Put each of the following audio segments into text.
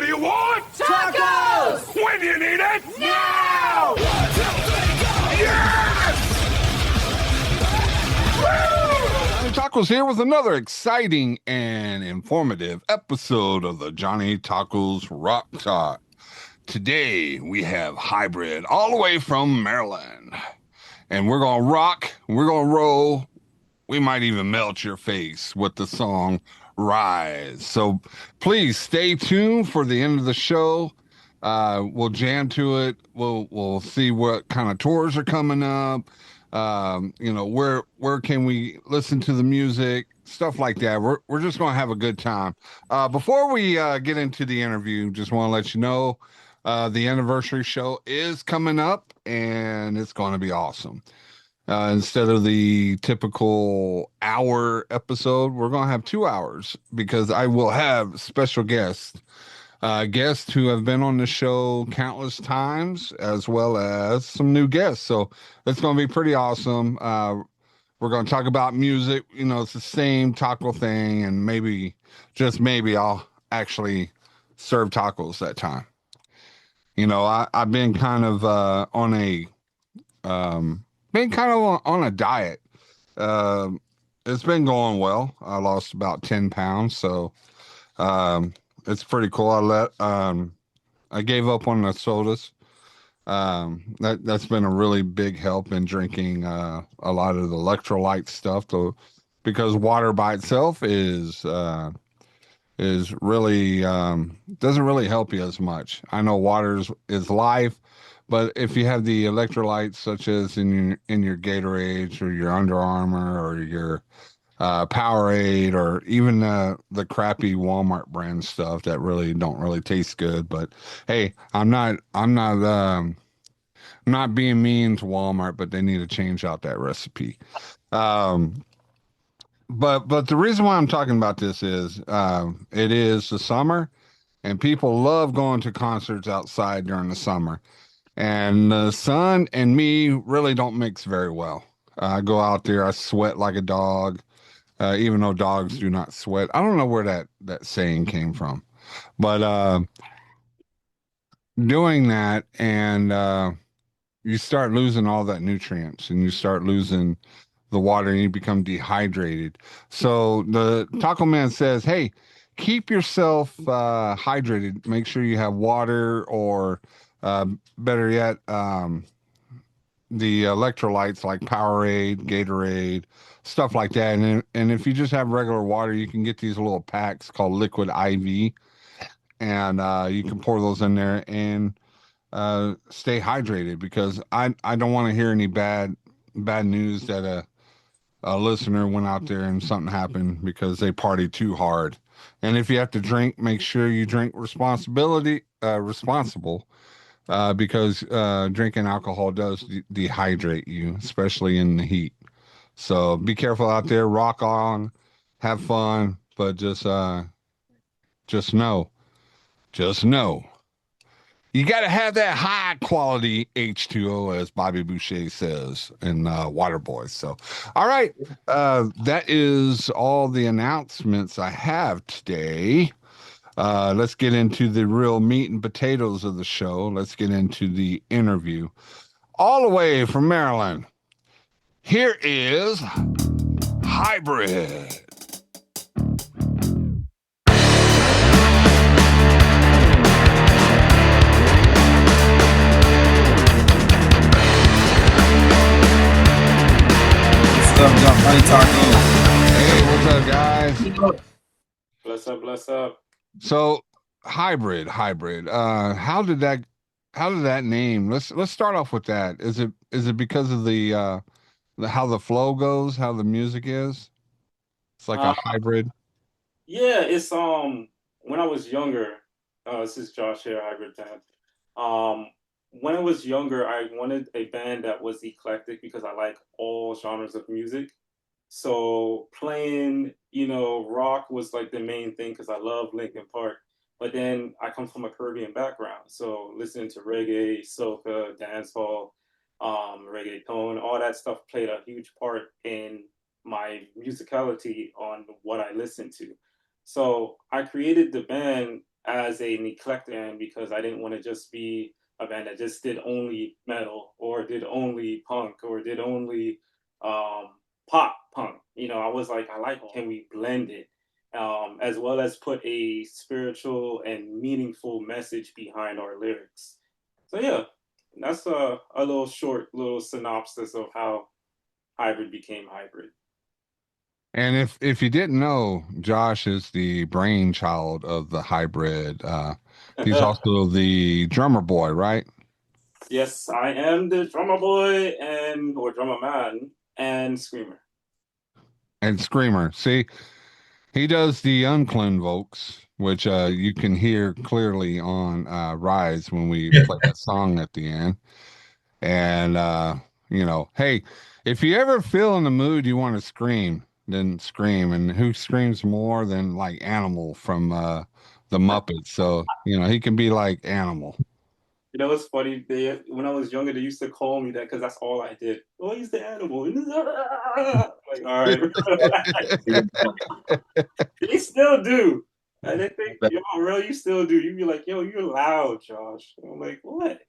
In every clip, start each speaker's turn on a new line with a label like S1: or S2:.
S1: do you want?
S2: Tacos!
S1: When do you need it?
S2: Now!
S1: 1, 2, 3, go! Yes! Woo! Tacos here with another exciting and informative episode of the Johnny Tacos Rock Talk. Today we have High-Brid all the way from Maryland. And we're going to rock, we're going to roll, we might even melt your face with the song Rise. So please stay tuned for the end of the show. We'll jam to it. We'll see what kind of tours are coming up. Where can we listen to the music, stuff like that. We're just going to have a good time. Before we get into the interview, just want to let you know the anniversary show is coming up and it's going to be awesome. Instead of the typical hour episode, we're going to have 2 hours because I will have special guests who have been on the show countless times, as well as some new guests. So it's going to be pretty awesome. We're going to talk about music. You know, it's the same taco thing, and maybe, just maybe, I'll actually serve tacos that time. You know, I've been kind of on a diet. It's been going well. I lost about 10 pounds, so it's pretty cool. I gave up on the sodas. That's been a really big help in drinking a lot of the electrolyte stuff, though, because water by itself is really doesn't really help you as much. I know water is life, but if you have the electrolytes, such as in your Gatorade or your Under Armour or your Powerade or even the crappy Walmart brand stuff that really don't really taste good. But hey, I'm not being mean to Walmart, but they need to change out that recipe. Um, but the reason why I'm talking about this is it is the summer, and people love going to concerts outside during the summer. And the sun and me really don't mix very well. I go out there, I sweat like a dog, even though dogs do not sweat. I don't know where that saying came from, but doing that, and you start losing all that nutrients, and you start losing the water, and you become dehydrated. So the Taco Man says, hey, keep yourself hydrated. Make sure you have water, or better yet, the electrolytes like Powerade, Gatorade, stuff like that. And if you just have regular water, you can get these little packs called Liquid IV, and you can pour those in there and stay hydrated, because I don't want to hear any bad news that a listener went out there and something happened because they partied too hard. And if you have to drink, make sure you drink responsible, because drinking alcohol does dehydrate you, especially in the heat. So be careful out there, rock on, have fun, but just know, just know. You got to have that high quality H2O, as Bobby Boucher says in Waterboy. So, all right. That is all the announcements I have today. Let's get into the real meat and potatoes of the show. Let's get into the interview. All the way from Maryland, here is High-Brid.
S3: What's up, Johnny Taco?
S1: Hey, what's up, guys?
S4: Bless up.
S1: So, High-Brid. How did that name? Let's start off with that. Is it because of the how the flow goes, how the music is? It's like a hybrid.
S4: Yeah, it's when I was younger, this is Josh here, High-Brid fan. When I was younger, I wanted a band that was eclectic because I like all genres of music. So playing, rock was like the main thing because I love Linkin Park. But then I come from a Caribbean background, so listening to reggae, soca, dancehall, reggaeton, all that stuff played a huge part in my musicality on what I listened to. So I created the band as an eclectic band because I didn't want to just be a band that just did only metal or did only punk or did only um, pop punk. You know, I was like, I like, can we blend it? As well as put a spiritual and meaningful message behind our lyrics. So yeah, that's a little short little synopsis of how High-Brid became High-Brid.
S1: And if you didn't know, Josh is the brainchild of the High-Brid. He's also the drummer boy, right?
S4: Yes, I am the drummer boy and or drummer man and screamer.
S1: And screamer. See, he does the unclone vocals, which you can hear clearly on Rise when we play that song at the end. And hey, if you ever feel in the mood you want to scream, then scream. And who screams more than like Animal from the Muppets? So, he can be like Animal.
S4: You know, it's funny. When I was younger, they used to call me that because that's all I did. Oh, he's the animal. Like, all right, they still do. And they think, yo, real, you still do. You be like, yo, you're loud, Josh. And I'm like, what?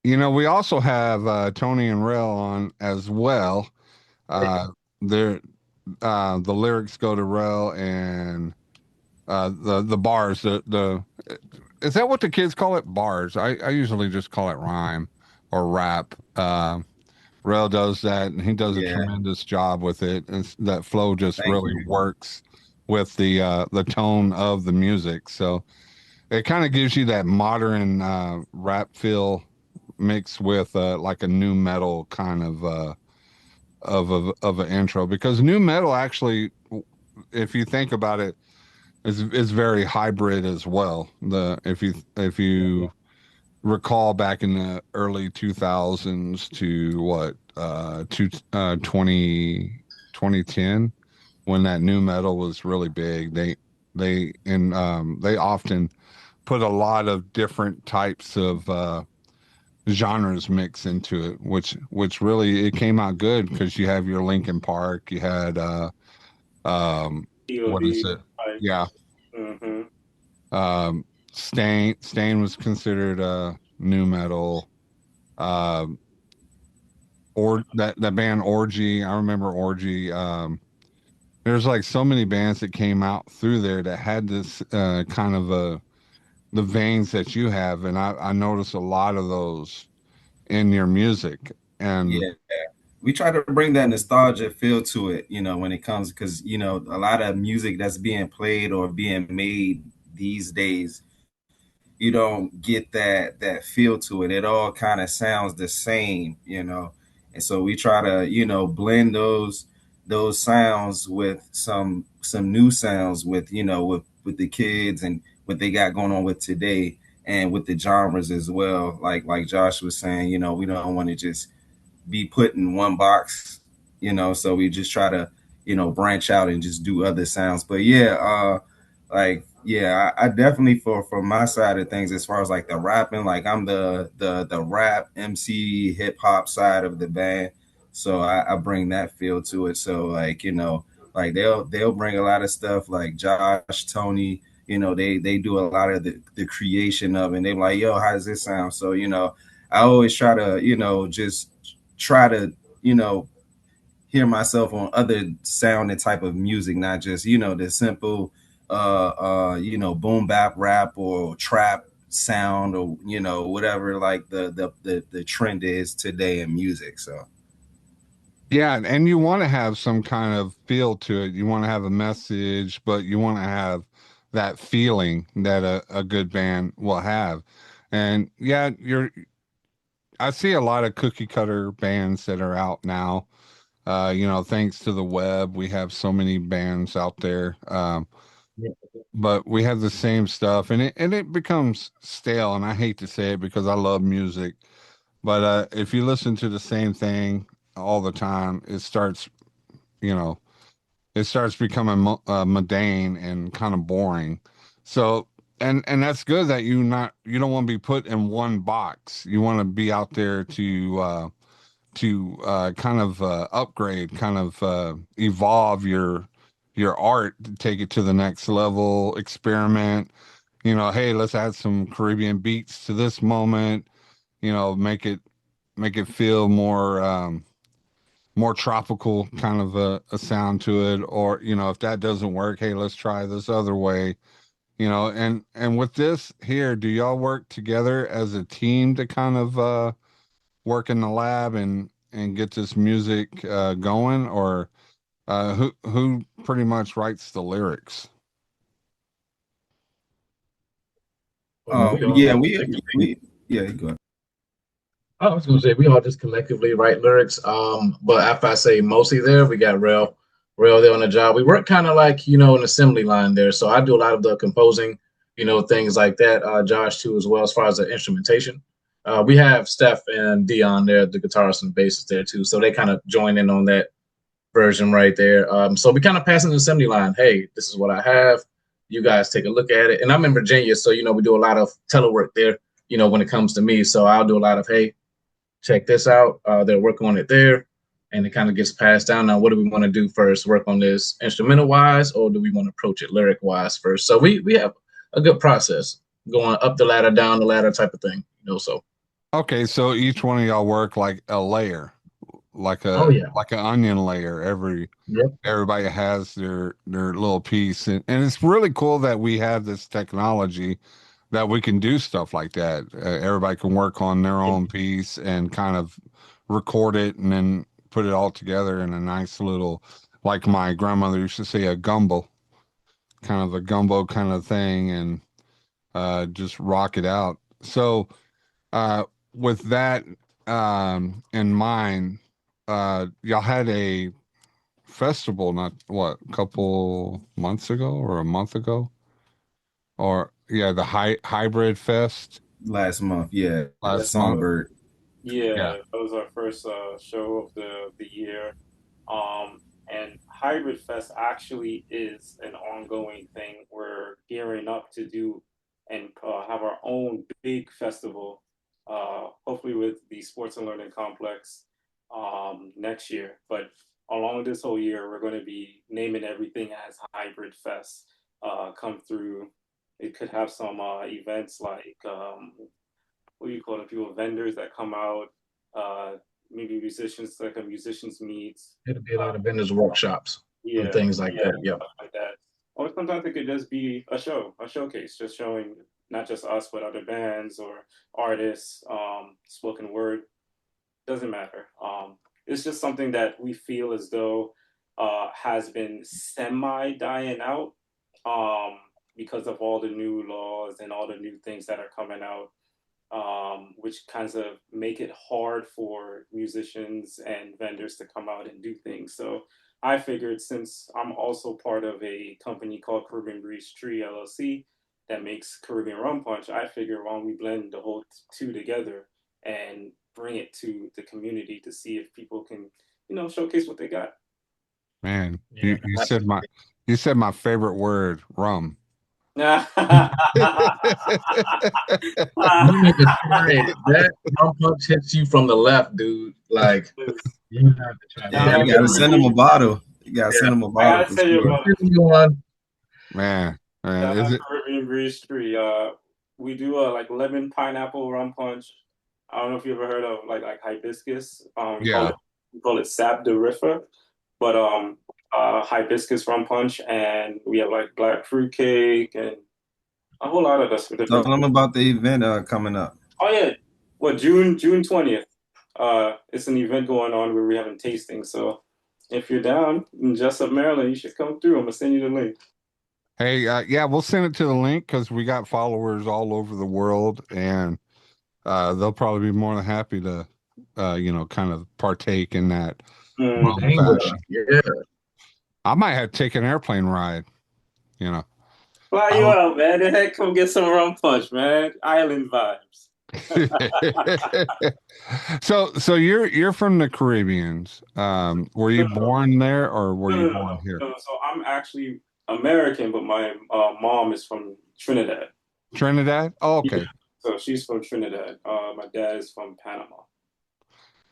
S1: you know, we also have Tony and Rel on as well. Uh, they're the lyrics go to Rel and the bars. The is that what the kids call it? Bars. I usually just call it rhyme or rap. Rel does that, and he does a
S3: Yeah,
S1: tremendous job with it. And that flow just
S3: thank
S1: really
S3: you.
S1: works with the tone of the music. So it kind of gives you that modern rap feel mixed with like a new metal kind of an intro, because new metal actually, if you think about it, is very hybrid as well. The if you recall back in the early 2000s to what to 2010, when that new metal was really big, they often put a lot of different types of genres mix into it, which really it came out good because you have your Linkin Park, you had um what is
S4: POD,
S1: it?
S4: like,
S1: Yeah.
S4: mm-hmm.
S1: Stain was considered new metal. Um or that band Orgy, I remember Orgy. There's like so many bands that came out through there that had this kind of the veins that you have, and I noticed a lot of those in your music. And
S3: Yeah, we try to bring that nostalgia feel to it, when it comes, because a lot of music that's being played or being made these days, you don't get that feel to it. It all kind of sounds the same. And so we try to, blend those sounds with some new sounds with, with the kids and what they got going on with today and with the genres as well. Like Josh was saying, we don't want to just be put in one box, so we just try to, branch out and just do other sounds. But yeah, I definitely for my side of things, as far as like the rapping, like I'm the rap MC hip hop side of the band. So I bring that feel to it. So like, like they'll bring a lot of stuff like Josh, Tony, they do a lot of the creation of it, and they're like, yo, how does this sound? So, I always try to, just try to, hear myself on other sound and type of music, not just, the simple boom bap rap or trap sound or, whatever like the trend is today in music. So
S1: yeah, and you want to have some kind of feel to it. You want to have a message, but you want to have that feeling that a good band will have. And yeah, I see a lot of cookie cutter bands that are out now. Thanks to the web, we have so many bands out there. But we have the same stuff, and it becomes stale. And I hate to say it because I love music, but if you listen to the same thing all the time, you know, it starts becoming mundane and kind of boring. So, and that's good that you don't want to be put in one box. You want to be out there to kind of upgrade, kind of evolve your art, to take it to the next level, experiment. Hey, let's add some Caribbean beats to this moment. Make it feel more tropical kind of a sound to it. Or if that doesn't work, hey, let's try this other way. And with this here, do y'all work together as a team to kind of work in the lab and get this music going, or who pretty much writes the lyrics?
S5: We all
S3: Yeah,
S5: collectively.
S3: yeah, go ahead.
S5: I was gonna say we all just collectively write lyrics. But after I say mostly there, we got Rail there on the job. We work kind of like an assembly line there. So I do a lot of the composing, things like that. Josh too as well as far as the instrumentation. We have Steph and Dion there, the guitarist and bassist there too. So they kind of join in on that version right there. So we kind of pass an assembly line. Hey, this is what I have. You guys take a look at it. And I'm in Virginia, so we do a lot of telework there. When it comes to me, so I'll do a lot of hey, check this out. They're working on it there, and it kind of gets passed down. Now, what do we want to do first? Work on this instrumental wise, or do we want to approach it lyric wise first? So we have a good process going up the ladder, down the ladder type of thing. So
S1: Okay, so each one of y'all work like a layer, like
S5: oh
S1: a
S5: yeah,
S1: like an onion layer.
S5: yep,
S1: Everybody has their little piece, and it's really cool that we have this technology that we can do stuff like that. Everybody can work on their own piece and kind of record it and then put it all together in a nice little, like my grandmother used to say, a gumbo, kind of a gumbo kind of thing, and just rock it out. So, uh, with that in mind, y'all had a festival not what, a couple months ago or a month ago, or yeah, the High-Brid Fest
S3: Last month, yeah,
S4: Yeah,
S1: last month.
S3: Songbird.
S1: Yeah,
S4: yeah, that was our first show of the year. And Hybrid Fest actually is an ongoing thing. We're gearing up to do and have our own big festival, hopefully with the Sports and Learning Complex next year. But along this whole year, we're going to be naming everything as Hybrid Fest. Come through. It could have some events like what do you call it? People, vendors that come out, uh, maybe musicians, like a musicians meet.
S5: it'll be a
S4: Uh,
S5: lot of vendors workshops and
S4: yeah,
S5: things like that. Yep.
S4: stuff like that. Or sometimes it could just be a show, a showcase, just showing not just us but other bands or artists, spoken word. Doesn't matter. It's just something that we feel as though has been semi dying out um, because of all the new laws and all the new things that are coming out, which kinds of make it hard for musicians and vendors to come out and do things. So I figured, since I'm also part of a company called Caribbean Breeze Tree LLC that makes Caribbean Rum Punch, I figure why don't we blend the whole two together and bring it to the community to see if people can, showcase what they got.
S1: man,
S5: Yeah,
S1: you said my favorite word, rum.
S5: you need to try it. That rum punch hits you from the left, dude. Like you have to try
S3: Yeah,
S5: that.
S3: you
S5: I'll
S3: gotta
S5: send you.
S3: send them a bottle. You gotta
S5: Yeah,
S3: send them a
S4: I
S3: bottle
S4: gotta
S3: for
S4: tell you
S3: sure.
S4: about
S5: I'll send you one.
S1: Man,
S4: shout
S1: is
S4: out
S1: it?
S4: Caribbean Breeze Tree. We do like lemon pineapple rum punch. I don't know if you ever heard of like hibiscus. We call
S1: Yeah.
S4: it sap de river, but hibiscus rum punch, and we have like black fruit cake and a whole lot of us
S3: Tell
S4: different.
S3: them about the event coming up.
S4: Oh yeah, well June 20th. It's an event going on where we're having tasting. So if you're down in Jessup, Maryland, you should come through. I'm gonna send you the link.
S1: Hey, yeah, we'll send it to the link because we got followers all over the world, and they'll probably be more than happy to, kind of partake in that
S4: Mm.
S1: rum
S5: Bingo.
S1: fashion.
S5: Yeah.
S1: I might have to take an airplane ride. You know.
S4: Fly you
S1: I
S4: out, man. The heck, come get some rum punch, man. Island vibes.
S1: so you're from the Caribbeans. Were you
S4: No,
S1: born there or were
S4: no,
S1: you
S4: no, no,
S1: born
S4: no,
S1: here?
S4: no. So I'm actually American, but my mom is from Trinidad.
S1: Trinidad? Oh,
S4: Yeah.
S1: okay.
S4: So she's from Trinidad. My dad is from Panama.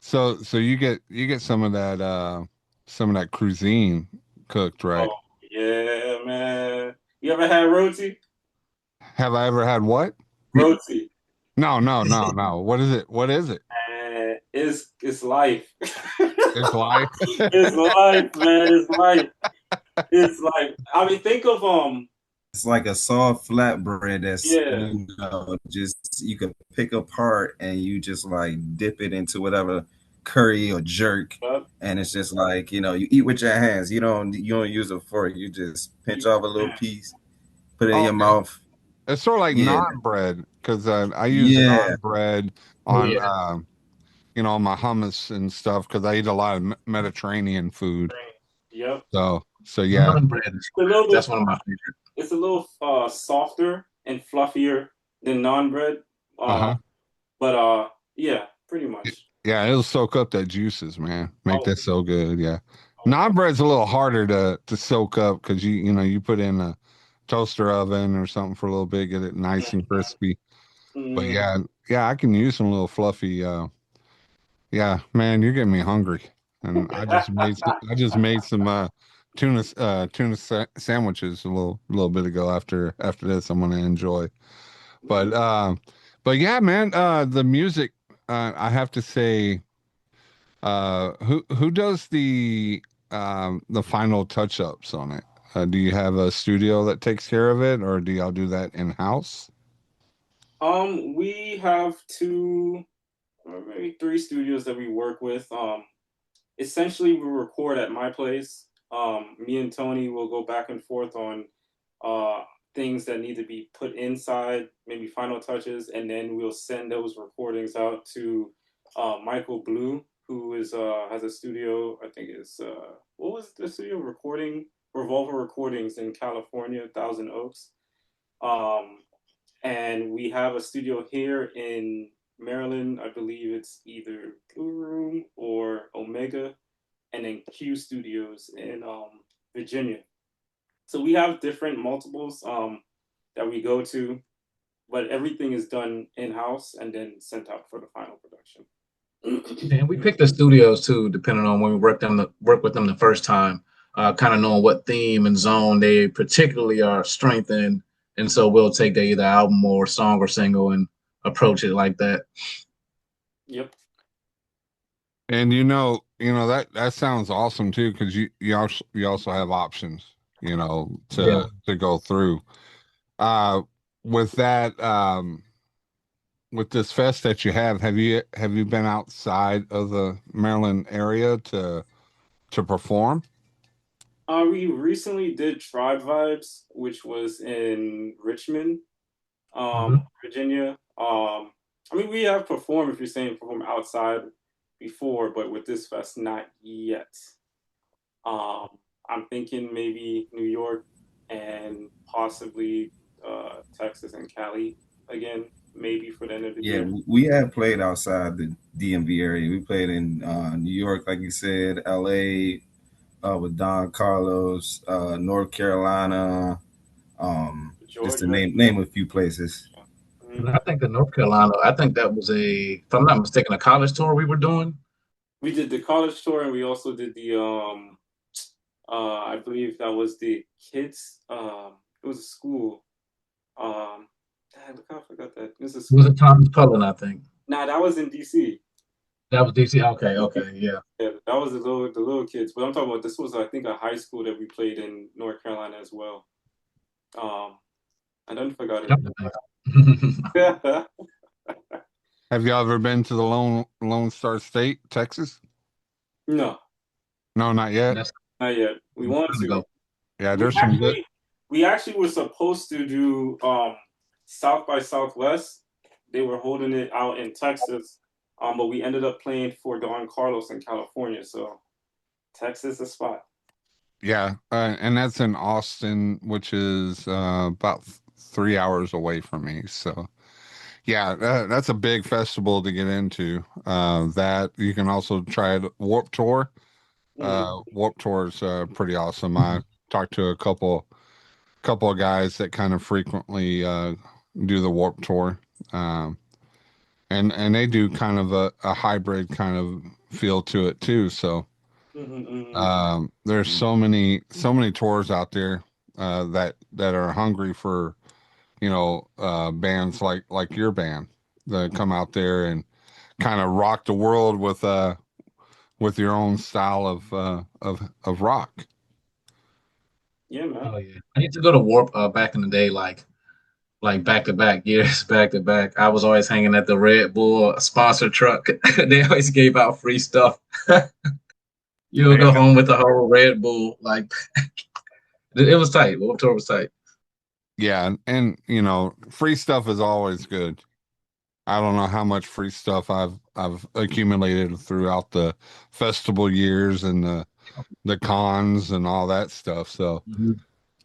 S1: So you get some of that cuisine cooked, right?
S4: Oh Yeah, man. You ever had roti?
S1: Have I ever had what?
S4: Roti.
S1: No, no, no, no. What is it? What is it?
S4: And it's life.
S1: It's life.
S4: It's life, man. It's life. It's life. I mean, think of
S3: It's like a soft flatbread that's,
S4: yeah,
S3: just you can pick apart and you just like dip it into whatever curry or jerk.
S4: uh,
S3: And it's just like, you eat with your hands. You don't use a fork. You just pinch off a little piece, put it in
S1: Oh,
S3: your
S1: okay.
S3: mouth.
S1: It's sort of like
S3: Yeah.
S1: naan bread because I use
S3: Yeah.
S1: naan bread
S5: Oh
S1: on
S5: yeah,
S1: my hummus and stuff because I eat a lot of Mediterranean food.
S4: yep.
S1: So yeah.
S5: naan bread is
S4: It's a little bit.
S5: that's one of my favorites.
S4: It's a little softer and fluffier than naan bread.
S1: Uh-huh.
S4: But yeah, pretty much.
S1: Yeah, it'll soak up that juices, man. Make
S4: Oh,
S1: that so good. Yeah.
S4: oh,
S1: Naan bread's a little harder to soak up because you put in a toaster oven or something for a little bit, get it nice and crispy. But
S4: mm,
S1: yeah, I can use some little fluffy. Yeah, man, you're getting me hungry, and I just made some tuna sandwiches a little bit ago. After this, I'm gonna enjoy. But yeah, man, the music. I have to say, who does the final touch ups on it? Do you have a studio that takes care of it, or do y'all do that in house?
S4: we have two or maybe three studios that we work with. Essentially, we record at my place. Me and Tony will go back and forth on uh, things that need to be put inside, maybe final touches, and then we'll send those recordings out to Michael Blue, who is has a studio. I think it's what was the studio recording? Revolver Recordings in California, Thousand Oaks. Um, and we have a studio here in Maryland. I believe it's either Blue Room or Omega, and then Q Studios in Virginia. So we have different multiples that we go to, but everything is done in house and then sent out for the final production.
S5: And we pick the studios too, depending on when we work with them the first time, kind of knowing what theme and zone they particularly are strengthened, and so we'll take the either album or song or single and approach it like that.
S4: Yep.
S1: And that sounds awesome too, because you also have options,
S5: Yeah.
S1: to go through. Uh, with that, with this fest that you have you been outside of the Maryland area to perform?
S4: We recently did Tribe Vibes, which was in Richmond,
S5: Mhm.
S4: Virginia. I mean, we have performed, if you're saying perform outside before, but with this fest, not yet. Um, I'm thinking maybe New York and possibly Texas and Cali again, maybe for the end of the
S3: Yeah,
S4: year.
S3: we have played outside the DMV area. We played in New York, like you said, LA, with Don Carlos, North Carolina, just to
S4: Georgia.
S3: name a few places.
S5: And
S4: Mhm.
S5: I think in North Carolina, I think that was if I'm not mistaken, a college tour we were doing.
S4: We did the college tour, and we also did the I believe that was the kids. It was a school. Dang, look how I forgot that. This is
S5: It was a Thomas Cullen, I think.
S4: nah, that was in DC.
S5: That was DC. Okay, okay, yeah.
S4: Yeah, that was the little kids. But I'm talking about this was I think a high school that we played in North Carolina as well. Um, I don't forgot it.
S1: Have y'all ever been to the Lone Star State, Texas?
S4: No,
S1: No, not yet.
S5: That's
S4: not yet. We want
S5: time to
S4: to.
S5: go.
S1: Yeah,
S4: We
S1: there's some good.
S4: we actually were supposed to do South by Southwest. They were holding it out in Texas, but we ended up playing for Don Carlos in California. So Texas a spot.
S1: Yeah, and that's in Austin, which is about 3 hours away from me. So yeah, that's a big festival to get into. That you can also try it Warp Tour.
S4: Mhm.
S1: Warp Tour is pretty awesome. I talked to a couple of guys that kind of frequently do the Warp Tour, um, and they do kind of a hybrid kind of feel to it too. So
S4: Mm-hmm.
S1: There's so many tours out there that are hungry for bands like your band that come out there and kind of rock the world with your own style of rock.
S4: Yeah, man.
S5: Oh yeah, I used to go to Warp back in the day, like back to back years, back to back. I was always hanging at the Red Bull sponsor truck. They always gave out free stuff. You would go home with the whole Red Bull. Like it was tight. Warp Tour was tight.
S1: Yeah, and free stuff is always good. I don't know how much free stuff I've accumulated throughout the festival years and the cons and all that stuff. So
S5: Mhm.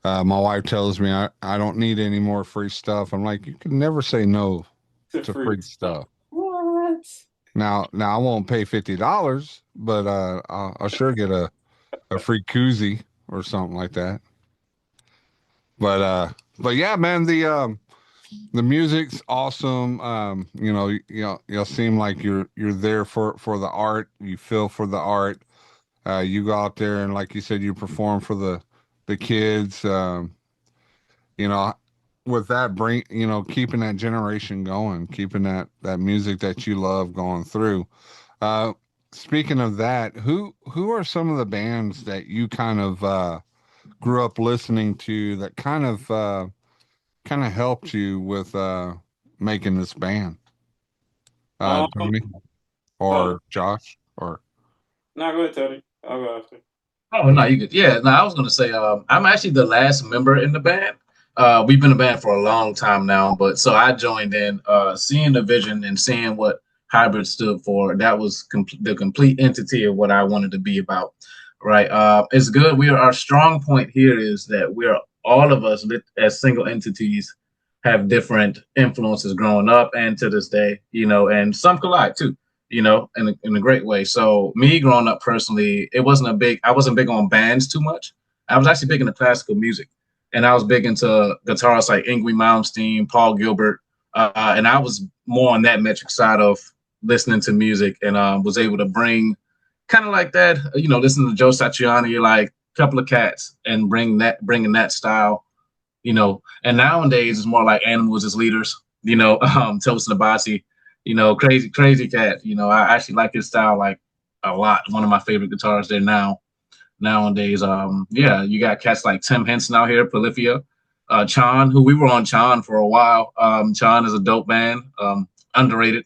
S1: my wife tells me I don't need any more free stuff. I'm like, you can never say no
S4: To
S1: to
S4: free
S1: free
S4: stuff.
S1: stuff.
S4: What?
S1: Now I won't pay $50, but I'll sure get a free koozie or something like that. But yeah, man, the music's awesome. You'll seem like you're there for the art. You feel for the art. You go out there and like you said, you perform for the kids. You know, with that bring keeping that generation going, keeping that music that you love going through. Uh, Speaking of that, who are some of the bands that you kind of grew up listening to that kind of helped you with making this band?
S4: Um,
S1: Tony
S4: so
S1: or Josh or
S4: now go ahead, Tony. I'll go after.
S5: Oh no, you could. Yeah, no, I was gonna say, I'm actually the last member in the band. We've been a band for a long time now, but so I joined in, seeing the vision and seeing what hybrid stood for. That was the complete entity of what I wanted to be about. Right. It's good. Our strong point here is that we're all of us as single entities have different influences growing up and to this day, and some collide too, in a great way. So me growing up personally, I wasn't big on bands too much. I was actually big into classical music, and I was big into guitarists like Ingrid Malmsteen, Paul Gilbert, and I was more on that metric side of listening to music, and was able to bring kind of like that, listening to Joe Satriani, like a couple of cats, and bringing that style, and nowadays it's more like animals as leaders, Toast Nabasi, crazy cat. I actually like his style like a lot. One of my favorite guitarists there nowadays. Yeah, you got cats like Tim Henson out here, Prolifia, Chan, who we were on Chan for a while. Chan is a dope band, underrated.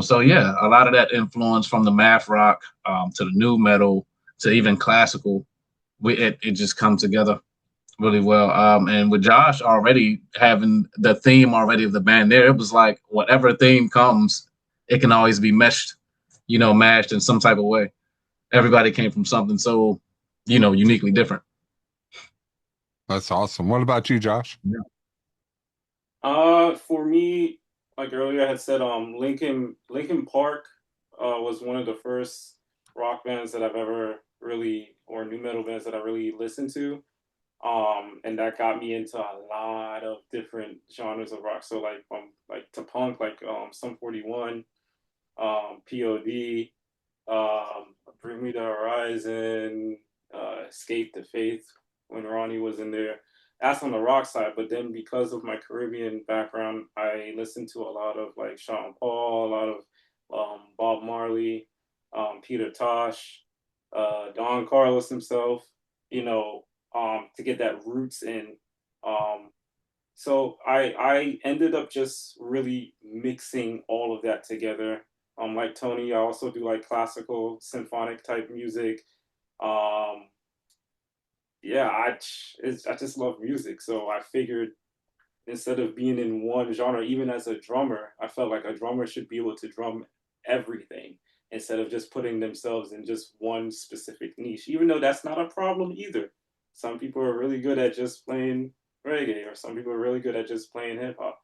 S5: So yeah, a lot of that influence from the math rock, to the new metal to even classical, it just comes together really well. And with Josh already having the theme already of the band there, it was like whatever theme comes, it can always be mashed in some type of way. Everybody came from something so, uniquely different.
S1: that's awesome. What about you, Josh?
S5: Yeah.
S4: For me, like earlier I had said, Linkin Park was one of the first rock bands that I've ever really, or new metal bands that I really listened to. And that got me into a lot of different genres of rock. So like from like to punk, like Sum 41, POD, Bring Me the Horizon, Escape the Faith when Ronnie was in there. That's on the rock side, but then because of my Caribbean background, I listened to a lot of like Sean Paul, a lot of Bob Marley, Peter Tosh, Don Carlos himself, to get that roots in. Um, so I ended up just really mixing all of that together. Like Tony, I also do like classical symphonic type music. Um, yeah, I just love music. So I figured instead of being in one genre, even as a drummer, I felt like a drummer should be able to drum everything instead of just putting themselves in just one specific niche, even though that's not a problem either. Some people are really good at just playing reggae, or some people are really good at just playing hip hop.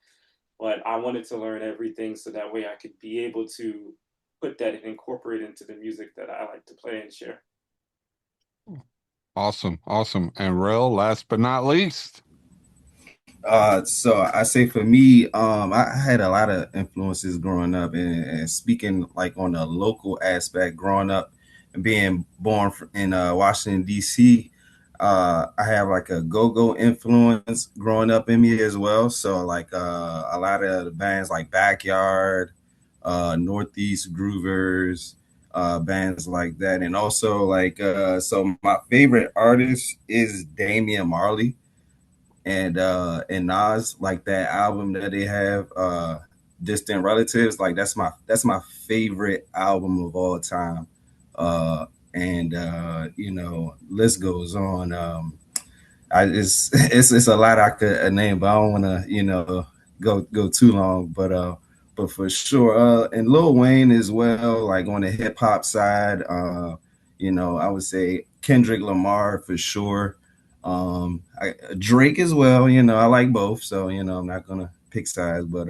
S4: But I wanted to learn everything so that way I could be able to put that and incorporate into the music that I like to play and share.
S1: Awesome, awesome. And real last but not least.
S3: So I say for me, I had a lot of influences growing up, and speaking like on the local aspect, growing up being born in Washington D.C., I have like a go-go influence growing up in me as well. So like a lot of the bands like Backyard, Northeast Groovers, bands like that, and also like so my favorite artist is Damian Marley and Nas, like that album that they have, Distant Relatives, like that's my favorite album of all time. Uh and you know, list goes on. I just it's a lot I could name, but I don't wanna, you know, go too long. But for sure, and Lil Wayne as well, like on the hip hop side, you know, I would say Kendrick Lamar for sure. Drake as well. You know, I like both, so you know I'm not gonna pick sides, but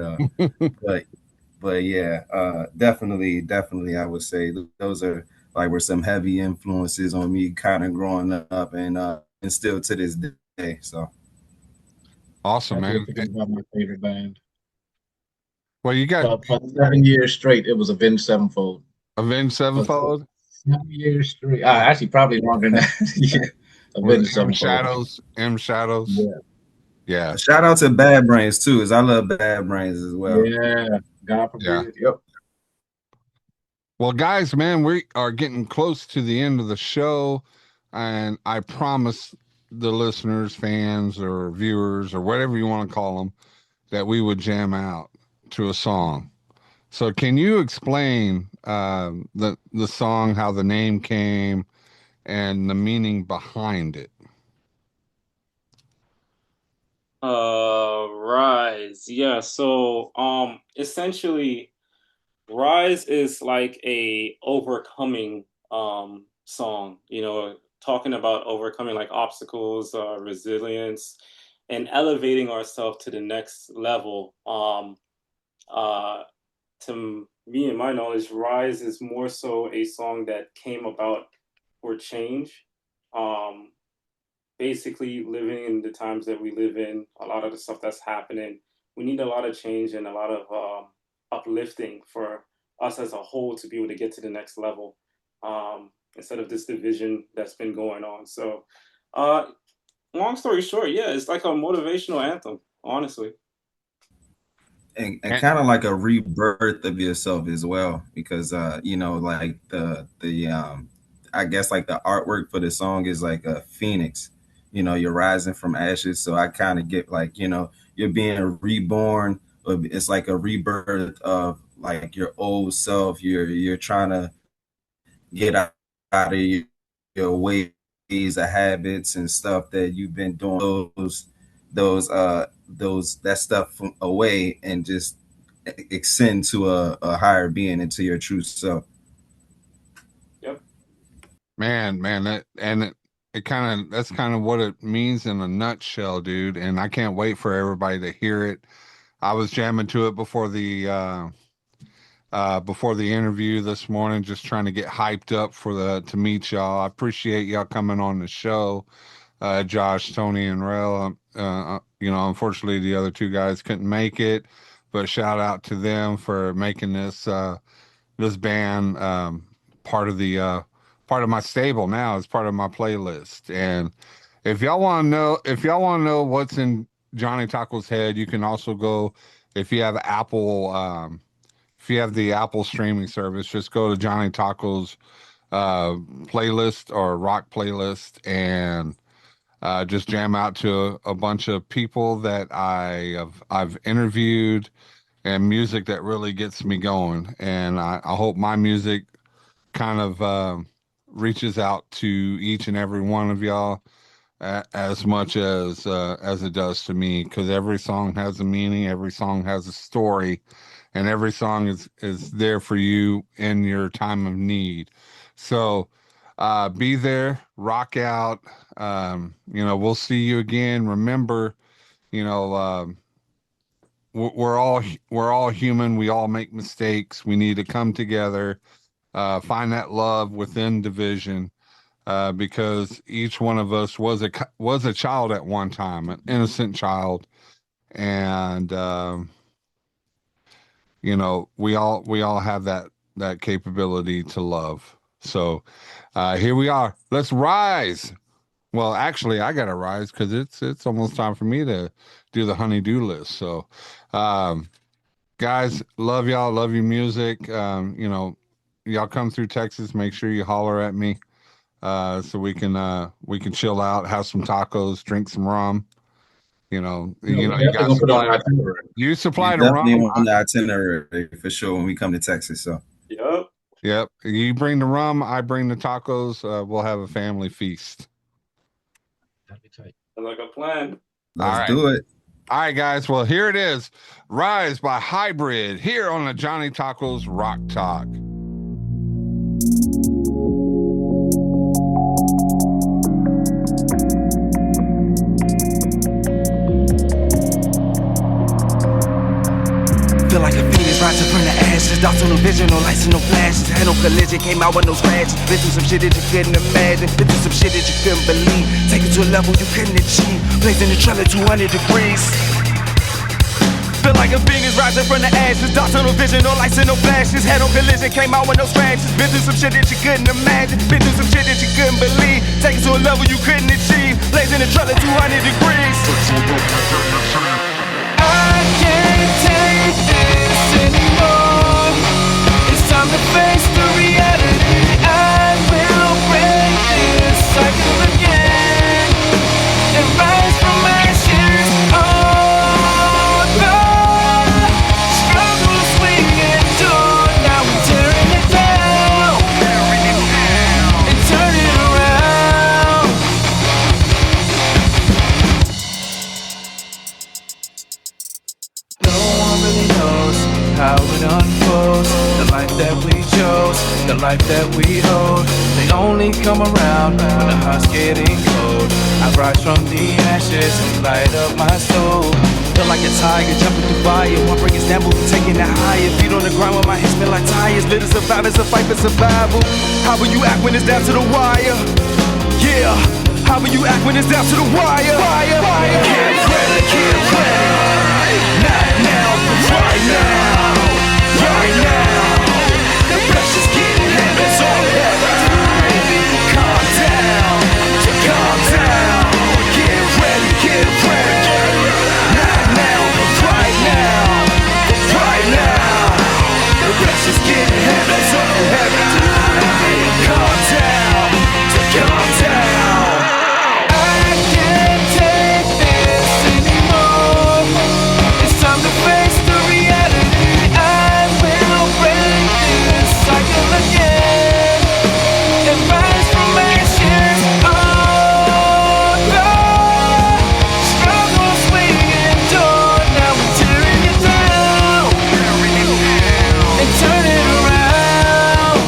S3: but yeah, definitely, I would say those are like were some heavy influences on me, kind of growing up, and still to this day. So
S1: Awesome,
S5: Actually,
S1: man.
S5: thinking about my favorite band.
S1: Well, you got
S5: For 7 years straight, it was Avenged Sevenfold.
S1: Avenged
S5: For
S1: Sevenfold
S5: 7 years straight.
S1: with,
S5: Actually, probably longer than that. Yeah,
S1: with
S5: Avenged
S1: M
S5: Sevenfold.
S1: Shadows. M Shadows.
S5: Yeah,
S1: Yeah,
S3: shout out to Bad Brains too, as I love Bad Brains as well.
S5: yeah. God
S1: yeah.
S5: forbid. Yep.
S1: Well, guys, man, we are getting close to the end of the show, and I promise the listeners, fans, or viewers, or whatever you want to call them, that we would jam out to a song. So, can you explain the song, how the name came, and the meaning behind it?
S4: Rise. Yeah. So, essentially, Rise is like a overcoming song, you know, talking about overcoming like obstacles, resilience, and elevating ourselves to the next level. Uh to me and my knowledge, Rise is more so a song that came about for change. Um Basically living in the times that we live in, a lot of the stuff that's happening, we need a lot of change and a lot of uplifting for us as a whole to be able to get to the next level, instead of this division that's been going on. So, uh, long story short, yeah, it's like a motivational anthem, honestly.
S3: And
S1: And,
S3: kind of like a rebirth of yourself as well, because you know, like the I guess like the artwork for the song is like a phoenix. You know, you're rising from ashes, so I kind of get like, you know, you're being reborn, but it's like a rebirth of like your old self. You're trying to get out of your ways of habits and stuff that you've been doing, those that stuff from away, and just extend to a higher being, into your true self.
S4: Yep.
S1: man, it kind of that's kind of what it means in a nutshell, dude. And I can't wait for everybody to hear it. I was jamming to it before the interview this morning, just trying to get hyped up for the to meet y'all. I appreciate y'all coming on the show, Josh, Tony, and Rel. You know, unfortunately, the other two guys couldn't make it, but shout out to them for making this band part of my stable now. It's part of my playlist. And if y'all want to know what's in Johnny Taco's head, you can also go if you have Apple. If you have the Apple streaming service, just go to Johnny Taco's playlist or rock playlist and just jam out to a bunch of people that I've interviewed and music that really gets me going. And I hope my music kind of reaches out to each and every one of y'all as much as it does to me, because every song has a meaning, every song has a story, and every song is there for you in your time of need. So be there, rock out. You know, we'll see you again. Remember, you know, we're all human. We all make mistakes. We need to come together, find that love within division, because each one of us was a child at one time, an innocent child, and you know, we all have that capability to love. So here we are. Let's rise. Well, actually, I gotta rise because it's almost time for me to do the honey-do list. So, guys, love y'all. Love your music. Y'all come through Texas. Make sure you holler at me so we can chill out, have some tacos, drink some rum. You
S5: Definitely
S1: got
S5: gonna put on the itinerary.
S1: you supply
S3: You
S1: the
S3: definitely
S1: rum.
S3: on the itinerary for sure when we come to Texas. So
S4: Yep.
S1: Yep. You bring the rum, I bring the tacos. We'll have a family feast.
S5: That'd be tight.
S4: Like a plan.
S3: let's
S1: All right.
S3: do it.
S1: All right, guys. Well, here it is. Rise by High-Brid here on the Johnny Tacos Rock Talk.
S6: Feel like a phoenix rising from the ashes. Dots on no vision, no lights and no flashes. Had no collision, came out with no scratches. Been through some shit that you couldn't imagine. Been through some shit that you couldn't believe. Take it to a level you couldn't achieve. Blazing the trail at 200 degrees. Feel like a phoenix rising from the ashes. Dots on no vision, no lights and no flashes. Had no collision, came out with no scratches. Been through some shit that you couldn't imagine. Been through some shit that you couldn't believe. Take it to a level you couldn't achieve. Blazing the trail at 200 degrees. I can't take this anymore. It's time to face the reality. I will break this cycle again and rise from ashes. Oh, the struggles we endure. Now we're tearing it down and turn it around. No one really knows how it unfolds. The life that we chose, the life that we hold, they only come around when the heart's getting cold. I rise from the ashes and light up my soul. Feel like a tiger jumping through fire. One break is down, but we taking it higher. Feet on the ground with my hands spin like tires. Lit to survive, it's a fight for survival. How will you act when it's down to the wire? Yeah. How will you act when it's down to the wire? Get ready. Not now, but right now. Right now. The pressure's getting heavy, so calm down. Calm down. Get ready. Not now, but right now. Right now. The pressure's getting heavy, so heavy. Calm down. Calm down. I can't take this anymore. It's time to face the reality. I will break this cycle again and rise from ashes. Oh, the struggles we endure. Now we're tearing it down and turn it around.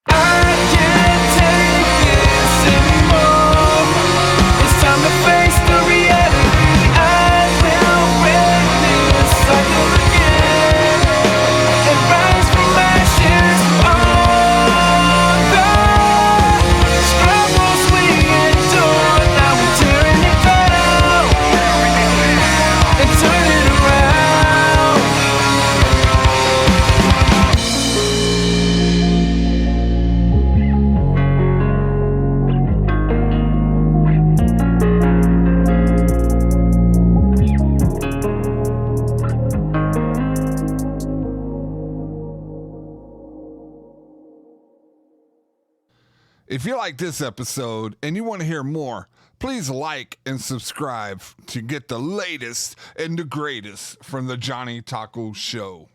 S6: I can't take this anymore. It's time to face the reality. I will break this cycle again and rise from ashes. Oh, the struggles we endure. Now we're tearing it down and turn it around.
S1: If you like this episode and you want to hear more, please like and subscribe to get the latest and the greatest from the Johnny Taco Show.